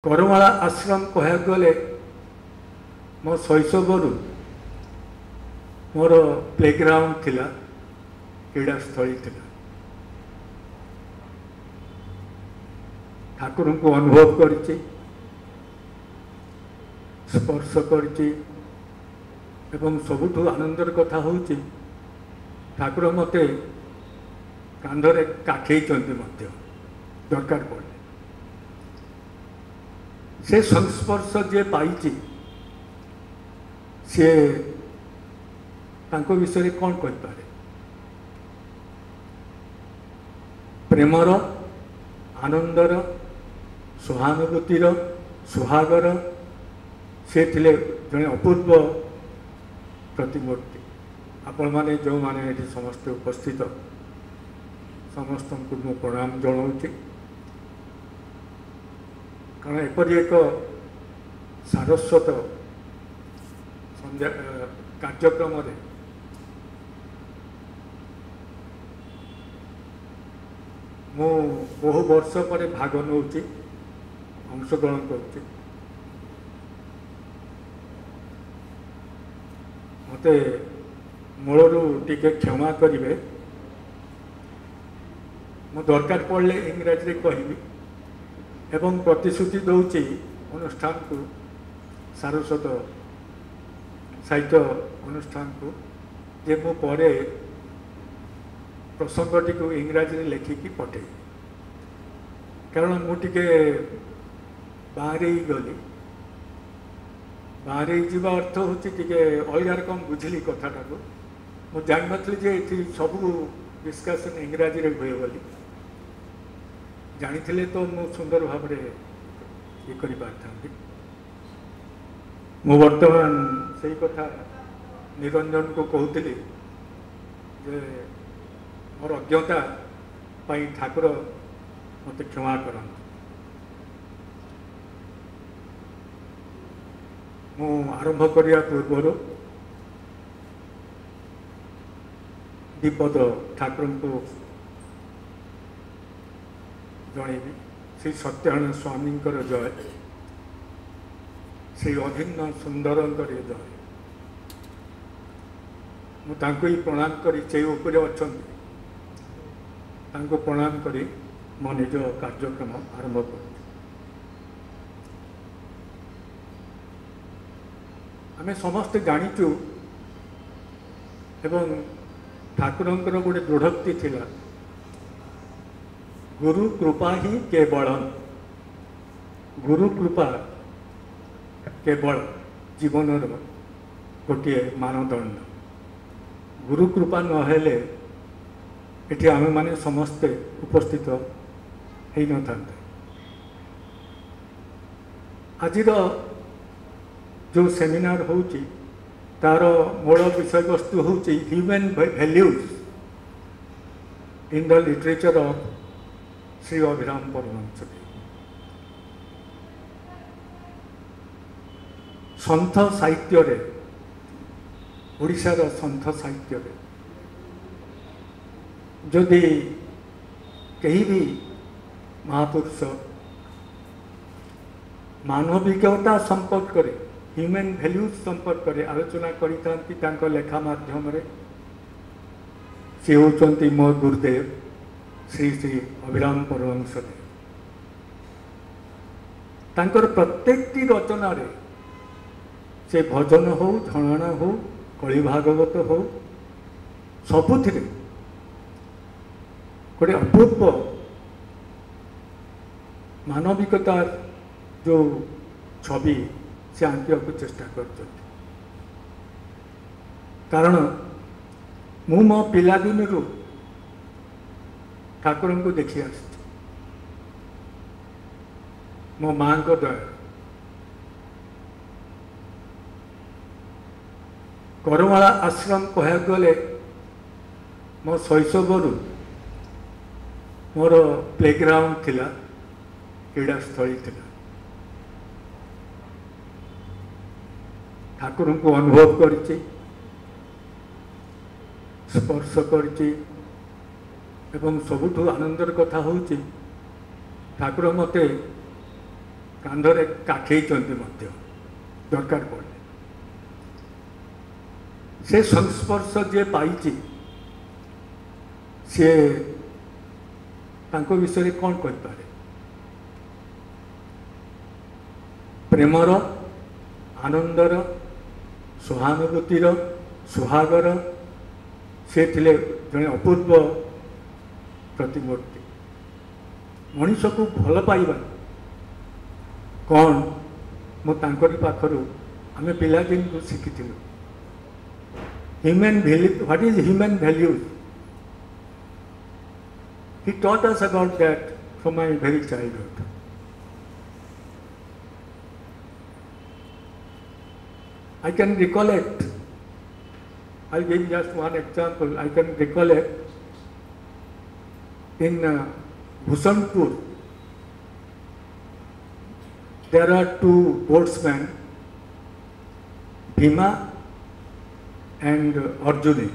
करमाला आश्रम कह गले मो शैशव मोर प्लेग्राउंड थिला, क्रीड़ास्थली थिला। ठाकुर को अनुभव करिछि, स्पर्श करिछि एवं सबुठु आनंदर कथा होछि ठाकुर मते कांधरे काखेइचंती मध्य दरकार पड़े से संस्पर्श जे पाइछि से तांको विषय कौन कहि पारे। प्रेमर, आनंदर, सहानुभूतिर, सुहागर से थिले जने अपूर्व प्रतिमूर्ति। आपण माने जो माने एठी समस्त उपस्थित समस्त को मु प्रणाम जणाउछि, कारण एपरि एक सारस्वत संध्या कार्यक्रम मु बहु वर्ष पर भाग नौछि, अंशग्रहण करुछि। मते मूलरू टिके क्षमा करिवे, मु दरकार पड़ले इंग्राजी कहबी एवं प्रतिश्रुति दौची अनुष्ठान को सारस्वत साहित्य अनुष्ठान को जे मु परे प्रसंगटी को इंग्राजी लेखिकी पठे, कारण मुझे बाहर गली बाहर जावा अर्थ हूँ अलग रकम बुझिली कथाटा को मुझे जान नी सब डिस्कसन इंग्राजी हुए बोली जानी तो मु सुंदर भाव ये कर बर्तमान से कथा निरंजन को कहती जे मोर अज्ञता पाई ठाकुर मत क्षमा करंतु। मु आरंभ करिया पूर्व दीपद ठाकुर को जनइबी। श्री सत्यानंद स्वामी जय, श्री अभिन्न सुंदर जय। मुझे प्रणाम करी से उपरे अछंती तांको प्रणाम करी मो निज कार्यक्रम आरंभ कर। आमे समस्ते जानिचु एवं ठाकुरंकर गोटे दृढ़ोक्ति थिला, गुरु कृपा ही केवल, गुरु कृपा केवल जीवन गोटे मानदंड। गुरु कृपा नहेले एठी आमे माने समस्ते उपस्थित हेई न थांते। आजिर जो सेमिनार होची तार मूल विषय वस्तु होची human values in the literature of Shri Abhiram Paramhansa. सन्थ साहित्य रे, ओडिशार सन्थ साहित्य रे जदि कहीं भी महापुरुष मानविकता संपर्क करे, ह्यूमन वैल्यूज संपर्क करे आलोचना करता लेखा माध्यम से होचंती मो गुरुदेव श्री श्री अभिराम परमहंस। तांकर प्रत्येकटी रचना रे से भजन हो, झणाणा हो, कली भागवत हो, सबुथिरे गोटे अपूर्व मानविकता जो छवि से आंकिया को चेष्टा कर। कारण मु मो पिलादिन ठाकुर को देखी आस, मो माँ को दया। करमाला आश्रम कह गले मो शैशव मोर प्लेग्राउंड थिला, क्रीड़ास्थली थिला। ठाकुर को अनुभव करिछि, स्पर्श करिछि एवं सबुठु आनंदर कथा होछि ठाकुर मते कांधरे काखेइचंती मध्य दरकार पड़े से संस्पर्श जे पाइछि से तांको विषय कौन कहि पारे प्रेमर आनंदर सहानुभूतिर सुहागर से थिले जने अपूर्व प्रतिमूर्ति मनीष को भल पाइबा कौन मु तांकरी पाखरु आमे पिला दिन को शिखिथिलु human value what is human values he taught us about that from my very childhood. I can recollect, I'll give just one example. I can recollect in Bhusanpur, there are two boatsmen, Bhima and Arjuna,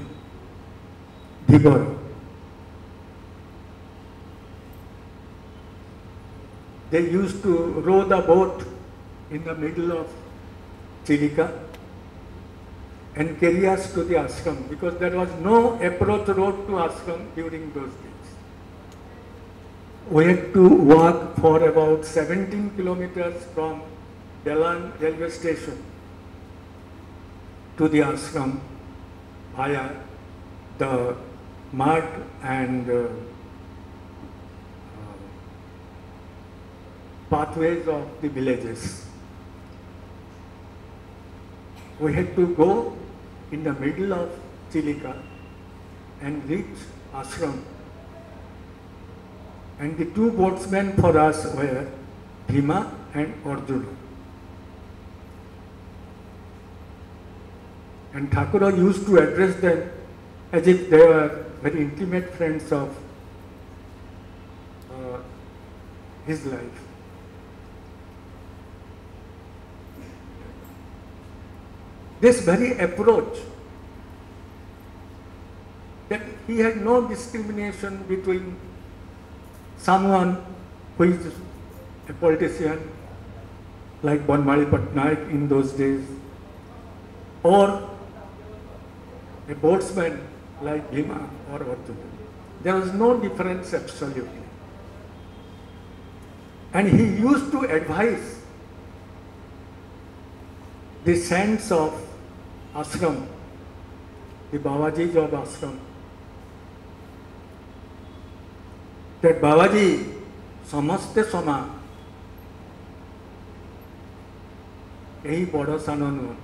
Dhibara. They used to row the boat in the middle of Chilika and carry us to the ashram because there was no approach road to ashram during those days. We had to walk for about 17 kilometers from Delan railway station to the ashram via the mud and pathways of the villages. We had to go in the middle of Chilika and reach ashram. And the two boatsmen for us were Bhima and Arjuna. And Thakura used to address them as if they were very intimate friends of his life. This very approach, that he had no discrimination between someone who is a politician like Banmali Patnaik in those days, or a boatsman like Bhima or Arjuna. There was no difference absolutely. And he used to advise the saints of ashram, the Babajis of ashram, that Babaji samaste sama ehi bada sana nuhanti.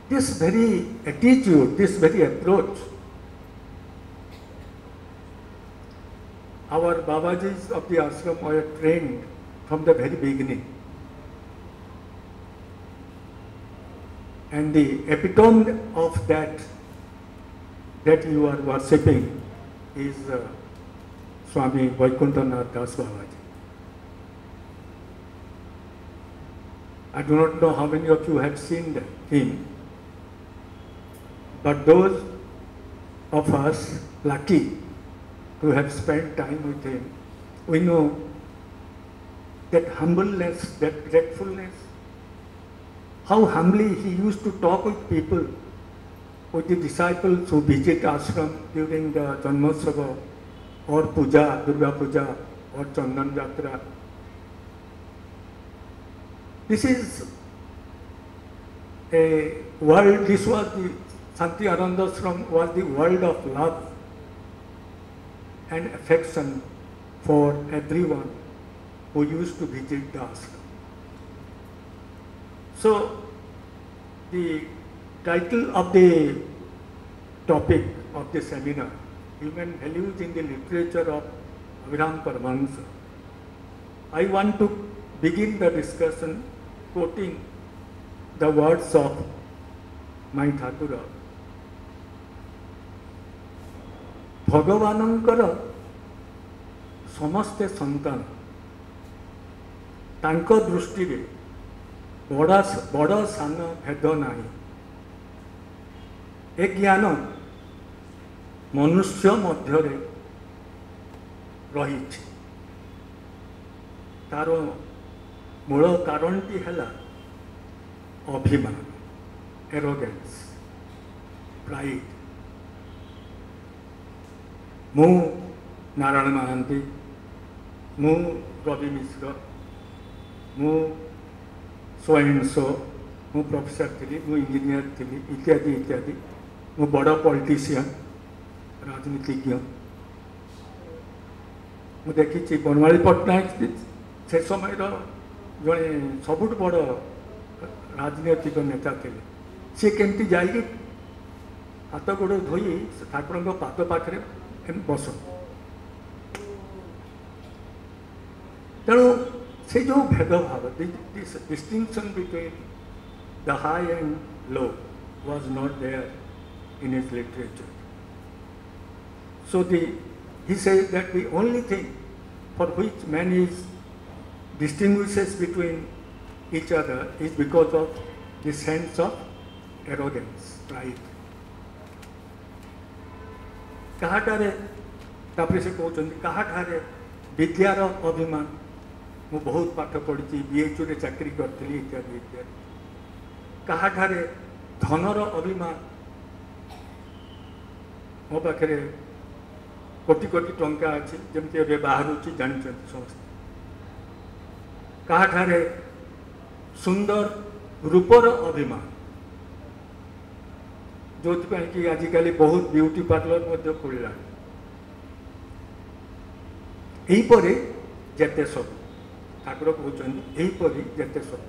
This very attitude, this very approach, our Babajis of the ashram were trained from the very beginning. And the epitome of that you are worshipping is Swami Vaikuntanath Das Babaji. I do not know how many of you have seen him, but those of us lucky to have spent time with him, we know that humbleness, that gratefulness, how humbly he used to talk with people, with the disciples who visit ashram during the Janmotsav or Puja, Durga Puja or Chandan Jatra. This is a world, this was the Santi Anandashram was the world of love and affection for everyone who used to visit the ashram. So, the title of the topic of the seminar, Human Values in the Literature of Abhidhamma Paramahansa. I want to begin the discussion quoting the words of my Thakura. भगवानंकर समस्ते संतान तांको दृष्टि रे बड़ सान भेद नाही ए ज्ञान मनुष्य मध्य रही तार मूल कारणटी है अभिमान, एरोगेंस, प्राइड। मु नारायण महांती, मु रवि मिश्र, मु सो एंड सो, मु प्रोफेसर थी, मु इंजीनियर थी, इत्यादि इत्यादि। मु बड़ पॉलिटिशियन, राजनीतिज्ञ। मु देखी बनवाली पट्टनायक से समय जड़े सबुठ बड़ राजनीतिक नेता थे। सी केमती जाइए हाथ गोड़ धोई ठाकुर पाद पाखे बस। तेणु से जो भेदभाव, distinction between the high and low was not there in his literature. So he says that the only thing for which man is distinguishes between each other is because of the sense of arrogance, pride. कहाटारे तापरे से कहते कहाठारे विद्यार अभिमान, मु बहुत पाठ पढ़ी, BHU रे चाकरी करी इत्यादि इत्यादि। कहाठारे धनर अभिमान, मो पाखे कोटी कोटी टंका अच्छी जमती ए बाहर जानते समस्त। कहाठारे सुंदर रूपर अभिमान, जो कि आजिकल बहुत ब्यूटी पार्लर खोलला। यहीपरि जेते सब ठाकुर कहते यहीपरि जेते सब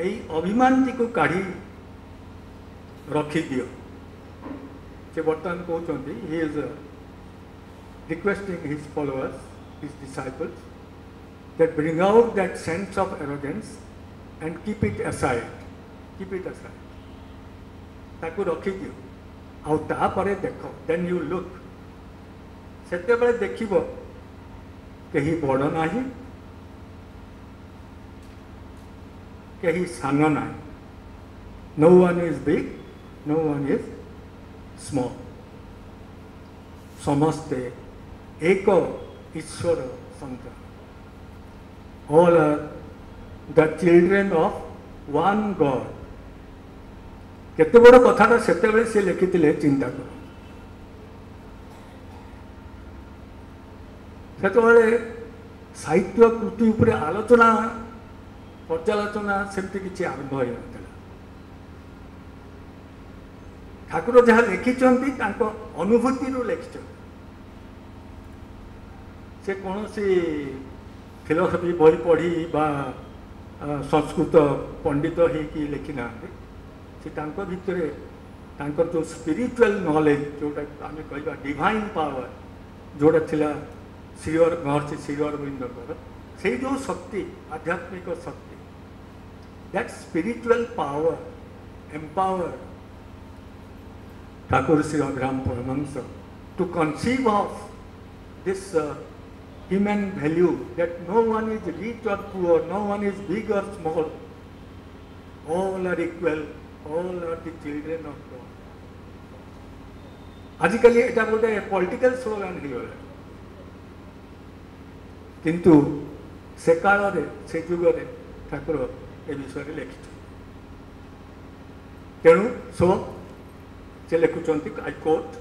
यही अभिमानटी को काढ़ी रखी दियो। से बर्तमान कहते he is requesting his followers, his disciples, that bring out that sense of arrogance and keep it aside. Keep it aside. ताकू रखी दियो आउ तापरे देखो, then you look. सेते बेले देखिबो कहीं बड़ नाही, कहीं सान नाही. No one is big, no one is small. समस्ते एक ईश्वर संतान. All are the children of one God. केते बड़ कथाटा सेते बेले से लिखिथिले चिंता कर. सेते साहित्य कृति उपरे आलोचना पर्यालोचना सेमती किसी आरंभ हो नथिला. ठाकुर जहाँ लिखिछन्ति तांको अनुभूति रू लिखिछन्ति. से कौन सी फिलोसफी बही पढ़ी बा संस्कृत पंडित हो लिखि ना. से तांको भितरे तांकर जो स्पिरिचुअल नॉलेज जोटा आम कह डिवाइन पावर जोटा थिला श्रीअर महर्षि श्री अरविंदर से जो शक्ति आध्यात्मिक शक्ति that spiritual power empower Thakur Shri Abhiram Paramhans to conceive of this human value that no one is rich or poor, no one is big or small, all are equal, all are the children of God. आजिकल एटा गोटे political slogan हो गला, किंतु से काल रे से युग रे ठाकुर ए विषय लिखि. तेणु सो से लिखुचंती आई कोट,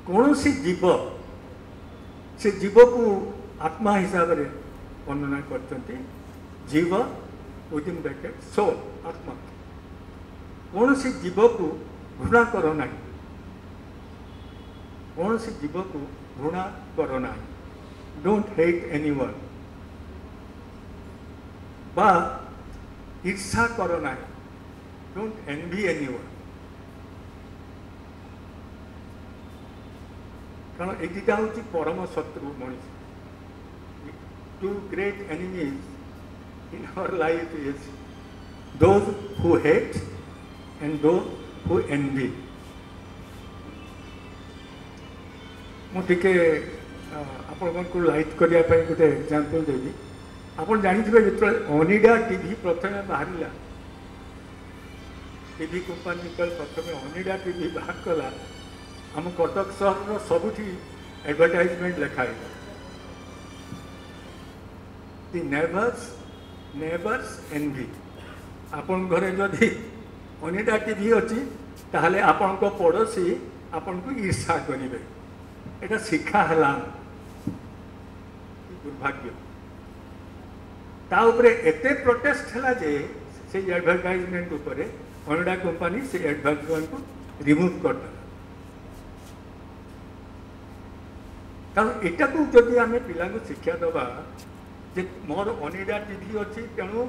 कौन सी जीव से जीव को आत्मा हिसाब से वर्णना करते. जीव विदिन ब्रैकेट सोल आत्मा. कौन सी जीव को घृणा करो ना, कौन सी जीव को घृणा करो ना. डोंट हेट एनीवन बा ईर्षा करो ना. Don't envy anyone. कारण एटा हूँ परम शत्रु मनीष. Two great enemies in our life is those who hate and those who envy. मुझे आपण को लाइट करने गोटे एग्जांपल देवी. आप जानते जो अनिडा टीवी प्रथम बाहर टीवी कंपानी प्रथम अनिडा टीवी बाहर कला. आम कटक सहर सबुठी एडवर्टाइजमेंट लिखाई ଦି नेबर्स एनवी आपण घरे जदि अनेटा टीवी अच्छी ताहले आपण को पड़ोसी आपण को ईर्षा करेंगे एटा शिक्षा है दुर्भाग्य ता उपरे एते प्रोटेस्ट है जे से एडवर्टाइजमेंट उपरे अनेटा कंपनी से एडवर्टाइजमेंट को रिमूव कर एटा को जदि आम पिला शिक्षा दबा जे मोर अनेटा टीवी अच्छी तेणु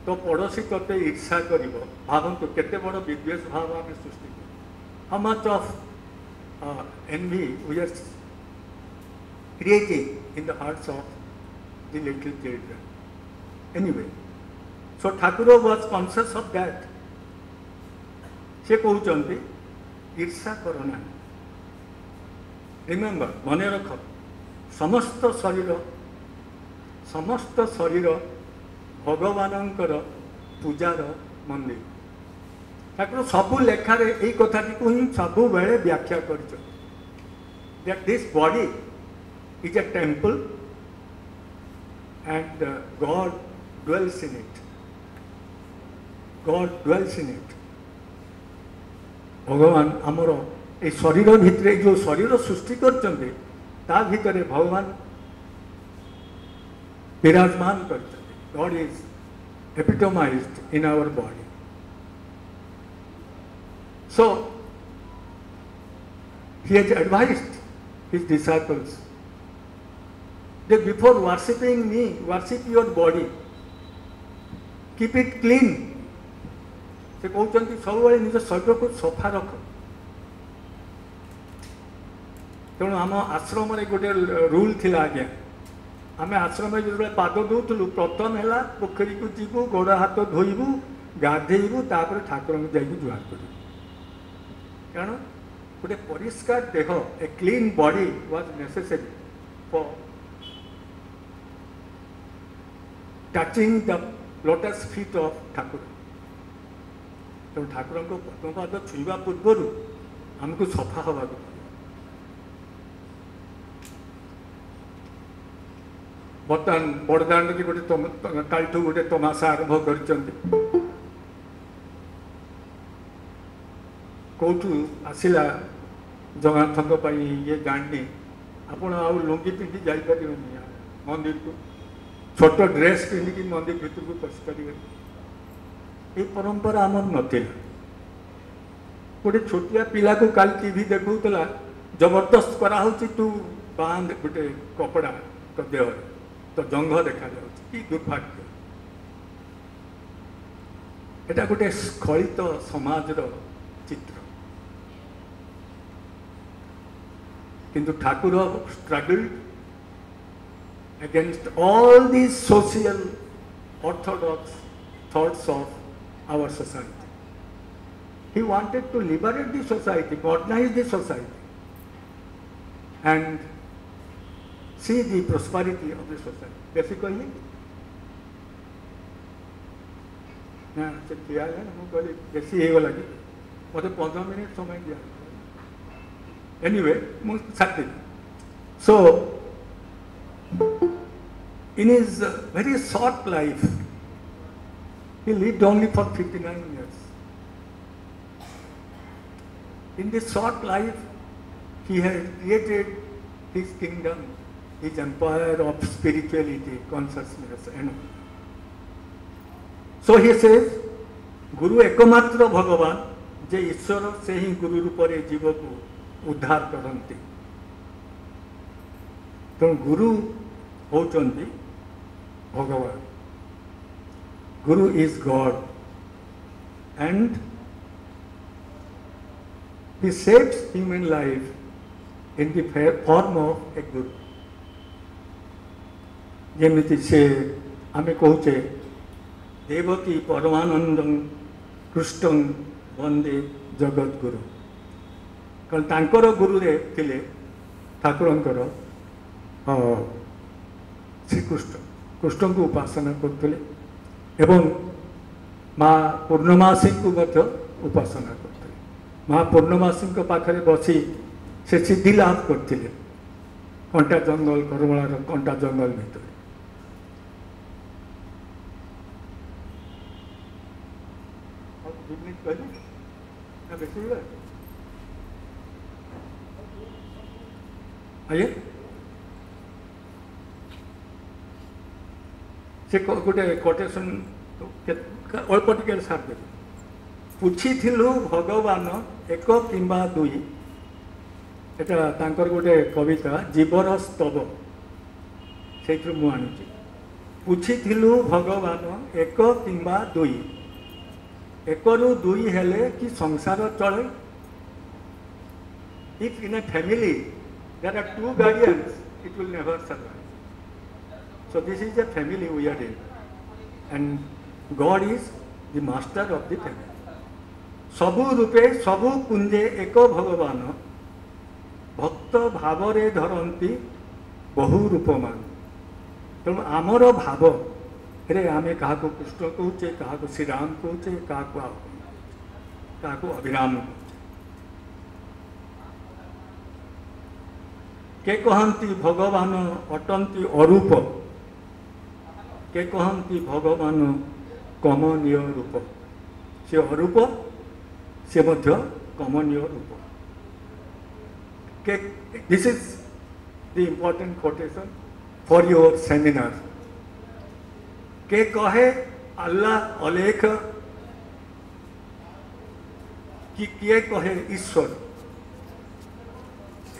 तो पड़ोसी तोते ईर्षा कर भावतु केते बड़ विद्वेष भाव आम सृष्टि how much of envy we are creating in the hearts of the little children anyway so Thakur was conscious of that से कहते ईर्षा करना रिमेंबर मन रख समस्त शरीर भगवानंकर पूजार मंदिर ठाकुर सबू लेखार यही कथाटी को ही सब बेले व्याख्या कर this body is a temple and God dwells in it भगवान आमर ये शरीर भितर जो शरीर सृष्टि करते भितर भगवान विराजमान करते God is epitomized in our body. So, he has advised his disciples that before worshipping me, worship your body. Keep it clean. से कहते सब निज शरीर को सफा रख तेणु आम आश्रम गोटे रूल थी आज्ञा आम आश्रम जो पाद दौलु प्रथम है पोखरी को जीवु गोड़ हाथ धोबू गाधेबू तापर ठाकुर जाइए जुआर कर कारण गोटे परिष्कार देह a clean body was necessary for touching the lotus feet of Thakur तेणु ठाकुर को पद्मपाद छुईवा पूर्व आमको सफा हवा बर्तमान बड़दाण्ड की गोटे कालठू गोटे तमाशा आरंभ कर कौटू आसला जगन्नाथ ये जानी आपण आ लुंगी पिंधि जापर मंदिर को छोट ड्रेस पिंधिकी मंदिर भीतर को पशिपारे ये परंपरा आमर नाला गोटे छोटिया पिला को काल टीवी देखा जबरदस्त कराऊ तू बांध गोटे कपड़ा तो देह तो जंघ देखा कि दुर्भाग्य एटा गोटे स्खलित समाज चित्र किंतु Thakur struggled against all these social orthodox thoughts of our society he wanted to liberate the society modernise the society and see the prosperity of the society. Basically, ना से किया है ना मुझे जैसे ये वाला कि मुझे 15 मिनट समय दिया. Anyway, मुझे साथी. So, in his very short life, he lived only for 59 years. In this short life, he had created his kingdom, his empire of spirituality, consciousness, and so he says, गुरु एकमात्र भगवान जे ईश्वर से ही गुरु रूप में जीव को उद्धार करते तो गुरु होचंती भगवान गुरु is God and he saves human life in the form of a guru. जेमिति से आमे कहूचे देवकी परमानंदं कृष्णं वंदे जगत गुरु कारण तांकर गुरु रे थिले ठाकुरंकर श्री कृष्ण को उपासना करते एवं माँ पूर्णमासी को उपासना करते माँ पूर्णमासी पाखे बसी से सिद्धि लाभ करते कंटा जंगल करमलार कंटा जंगल भीतर मिनिट कहली ना बेसी हुए आइए से गोटे कोटेशन अल्प टिके सार देवी पूछिथिलु भगवान एक किंबा दुई एटा तांकर गोटे कविता जीवर स्तव से मुझे पूछिथिलु भगवान एक किंबा दुई एक रु दुई हेले कि संसार चले if in a family there are two guardians it will never survive so this is a family we are in and God is the master of the family सबु रूपे सबु कुंजे एक भगवान भक्त भावरे धरती बहु रूपमान तेणु आमर भाव रे आमे क्या कृष्ण कहचे क्या श्रीराम कहचे क्या अभिराम के कहती भगवान अटंती अरूप के कहती भगवान कमनीय रूप से अरूप से मध्य कमनीय रूप के this is the important quotation for your seminar के कहे अल्लाह अलेख कि किए कहे ईश्वर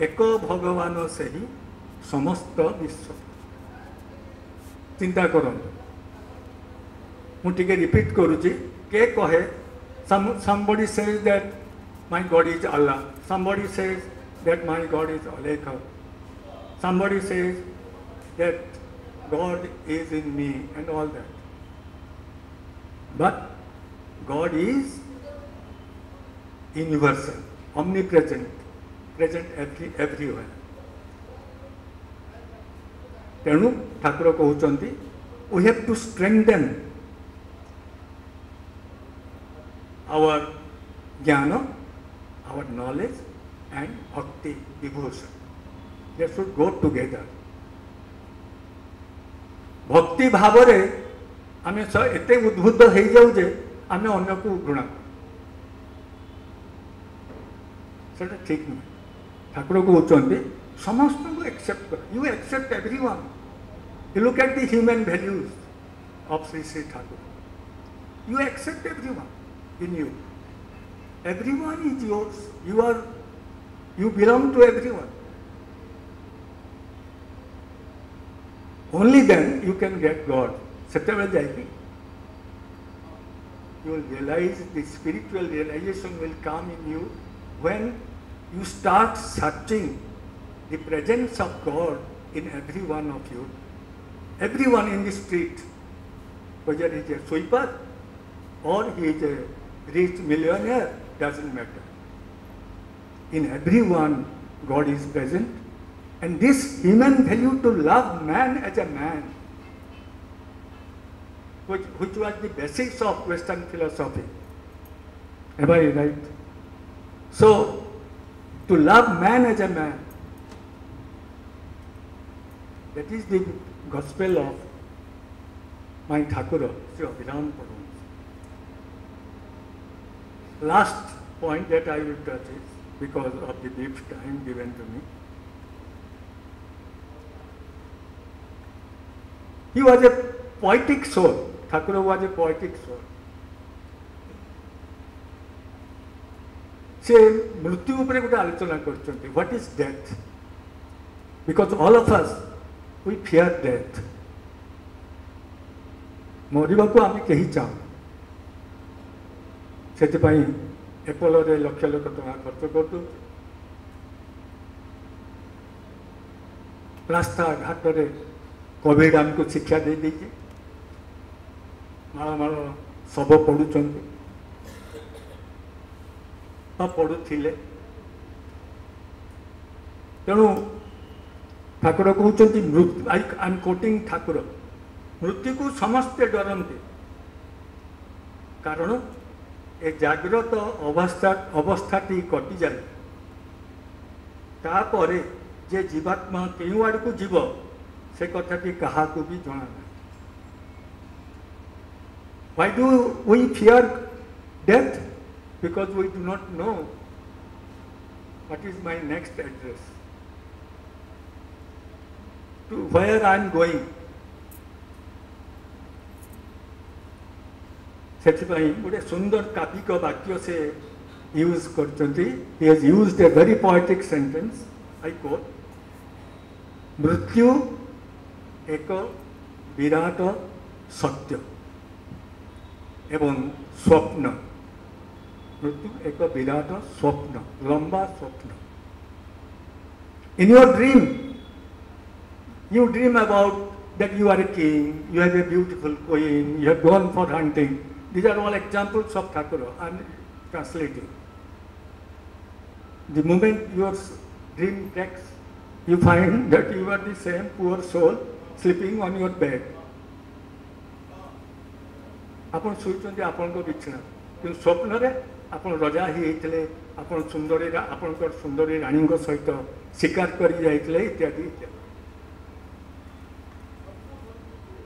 एक भगवान से ही समस्त विश्व चिंता करंतु मुझे रिपीट करुच्ची के कहे somebody says that my God is Allah, somebody says that my God is Alekha, somebody says that God is in me and all that, but God is universal, omnipresent, present everywhere. तेणु ठाकुर कहते we have to strengthen our jnana, our knowledge and bhakti devotion. They should go together. भक्ति भाव रे आमे एते उद्भुत हो जाऊ जे आमे अन्य को घृणा सेटा ठीक नहीं ठाकुर कहते समस्त को एक्सेप्ट कर you accept everyone you look at the human values of Shri Shri Thakur you accept everyone in you everyone is yours you belong to everyone only then you can get God settle jayegi you will realize the spiritual realization will come in you when you start searching the presence of God in every one of you everyone in the street whether he is a sweeper or he is a rich millionaire doesn't matter. In everyone God is present and this human value to love man as a man which was the basis of Western philosophy. Am I right? So to love man as a man, that is the gospel of my Thakur, Sri Abhiram Paramahansa. Last point that I will touch is because of the brief time given to me. He was a poetic soul. Thakur was a poetic soul. से मृत्यु उपरे गोटे आलोचना करछन्ति what is death because all of us we fear death मरिबा को आमे केही चाहू से एपोलो रे लक्ष लक्ष टका खर्च कर रास्ता घाट रे कोविड आमको शिक्षा दे दीजिए माड़ माड़ शव पड़ुचंती पड़ुले तेणु ठाकुर कहते मृत्यु आई एम कोटिंग ठाकुर मृत्यु को समस्ते डरती कारण ए जाग्रत अवस्थाटी कटि जाए तापर जे जीवात्मा केउ आड़ को जीव से कथाटी क्या भी जना ना why do we fear Death, because we do not know what is my next address, to where I am going. ସେଥିପାଇଁ ଗୋଟେ ସୁନ୍ଦର କାବ୍ୟିକ ବାକ୍ୟ ସେ ୟୁଜ୍ କରିଛନ୍ତି. He has used a very poetic sentence. I quote, ମୃତ୍ୟୁ ଏକ ବିରାଟ ସତ୍ୟ ଏବଂ ସ୍ୱପ୍ନ. ମୃତ୍ୟୁ ଏକ ବିରାଟ ସ୍ୱପ୍ନ, ଲମ୍ବା ସ୍ୱପ୍ନ. In your dream, you dream about that you are a king, you have a beautiful queen, you have gone for hunting. These are all examples of Thakura. I am translating. The moment your dream breaks, you find that you are the same poor soul sleeping on your bed. ଆପଣ ଶୋଇଛନ୍ତି ଆପଣଙ୍କ ବିଛଣା, କିନ୍ତୁ ସ୍ୱପ୍ନରେ ଆପଣ ରଜା ହେଇଯାଇଥିଲେ, ଆପଣ ଆପଣଙ୍କର ସୁନ୍ଦରୀ ରାଣୀଙ୍କ ସହିତ ଶିକାର କରି ଯାଇଥିଲେ ଇତ୍ୟାଦି ଇତ୍ୟାଦି.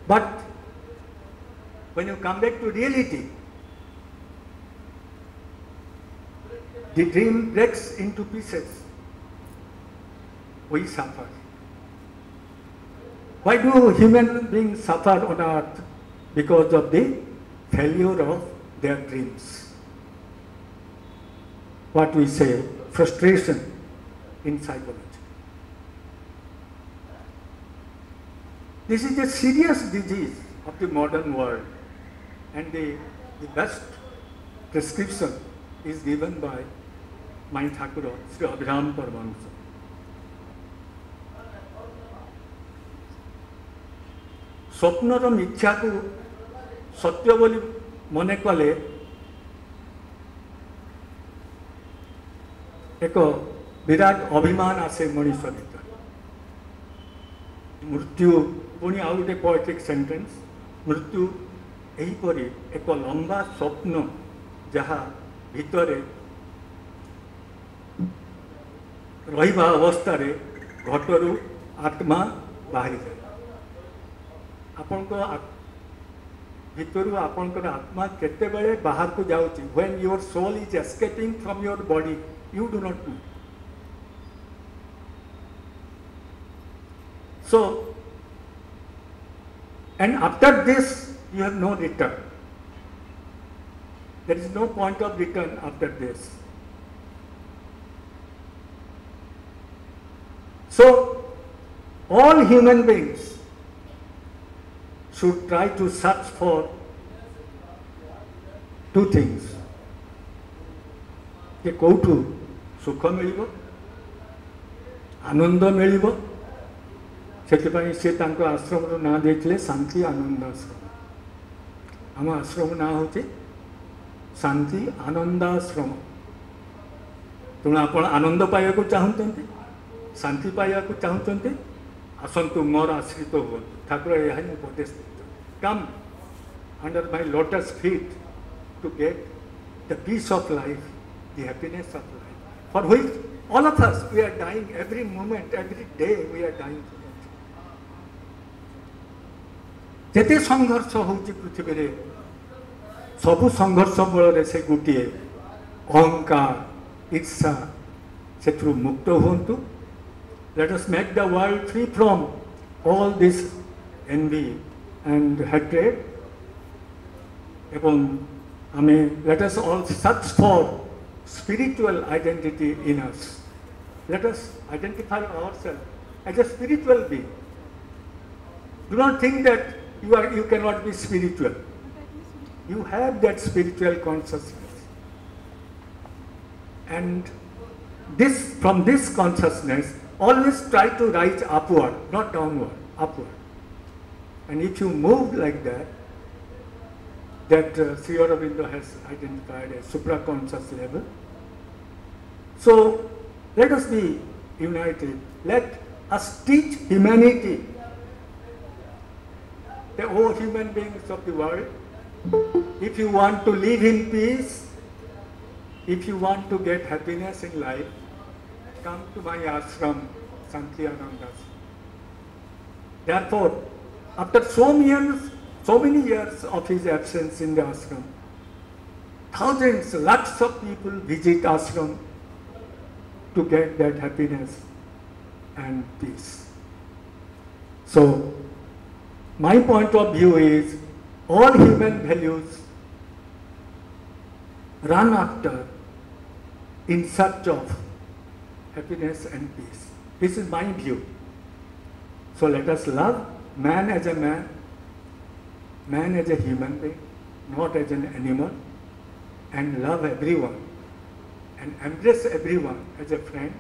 But when you come back to reality, the dream breaks into pieces. We suffer. Why do human beings suffer on earth? Because of the failure of their dreams. What we say, frustration in psychology. This is a serious disease of the modern world, and the best prescription is given by my Thakura, Sri Abhiram Paramahansa. ସ୍ୱପ୍ନର ମିଥ୍ୟାକୁ ସତ୍ୟ ବୋଲି ମନେ କଲେ ଏକ ବିରାଟ ଅଭିମାନ ଆସେ ମଣିଷ ଭିତରେ. ମୃତ୍ୟୁ, ପୁଣି ଆଉ ଗୋଟେ ପଏଟିକ୍ ସେଣ୍ଟେନ୍ସ, ମୃତ୍ୟୁ ଏହିପରି ଏକ ଲମ୍ବା ସ୍ୱପ୍ନ ଯାହା ଭିତରେ ରହିବା ଅବସ୍ଥାରେ ଘଟରୁ ଆତ୍ମା ବାହାରିଯାଏ. ଆପଣଙ୍କ ଭିତରୁ ଆପଣଙ୍କର ଆତ୍ମା କେତେବେଳେ ବାହାରକୁ ଯାଉଛି, when your soul is escaping from your body, you do not know. So, and after this you have no return. There is no point of return after this. So, all human beings should try to search for two things. ଯେ କୋଉଠୁ ସୁଖ ମିଳିବ, ଆନନ୍ଦ ମିଳିବ. ସେଥିପାଇଁ ସେ ତାଙ୍କ ଆଶ୍ରମର ନାଁ ଦେଇଥିଲେ ଶାନ୍ତି ଆନନ୍ଦ ଆଶ୍ରମ. ଆମ ଆଶ୍ରମ ନାଁ ହେଉଛି ଶାନ୍ତି ଆନନ୍ଦ ଆଶ୍ରମ. ତେଣୁ ଆପଣ ଆନନ୍ଦ ପାଇବାକୁ ଚାହୁଁଛନ୍ତି, ଶାନ୍ତି ପାଇବାକୁ ଚାହୁଁଛନ୍ତି, ଆସନ୍ତୁ ମୋର ଆଶ୍ରିତ ହୁଅନ୍ତୁ. ଠାକୁର ଏହା ହିଁ ଉପଦେଶ ଦେଇଛନ୍ତି. Come under my lotus feet to get the peace of life, the happiness of life, for which all of us, we are dying every moment, every day we are dying. ଯେତେ ସଂଘର୍ଷ ହେଉଛି ପୃଥିବୀରେ, ସବୁ ସଂଘର୍ଷ ବଳରେ ସେ ଗୋଟିଏ ଅହଙ୍କାର, ଇର୍ଷା, ସେଥିରୁ ମୁକ୍ତ ହୁଅନ୍ତୁ. Let us make the world free from all this envy and hatred. ଏବଂ ଆମେ let us all search for spiritual identity in us. Let us identify ourselves as a spiritual being. Do not think that you cannot be spiritual. You have that spiritual consciousness. And from this consciousness, always try to rise upward, not downward, upward. And if you move like that, Sri Aurobindo has identified as supraconscious level. So let us be united. Let us teach humanity, the all human beings of the world, if you want to live in peace, if you want to get happiness in life, come to my ashram, Santi Ananda. Therefore, after so many years of his absence in the ashram, thousands, lakhs of people visit ashram to get that happiness and peace. So, my point of view is all human values run after in search of happiness and peace. This is my view. So let us love man as a man as a human being, not as an animal, and love everyone and embrace everyone as a friend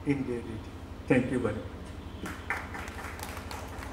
in reality. Thank you very much.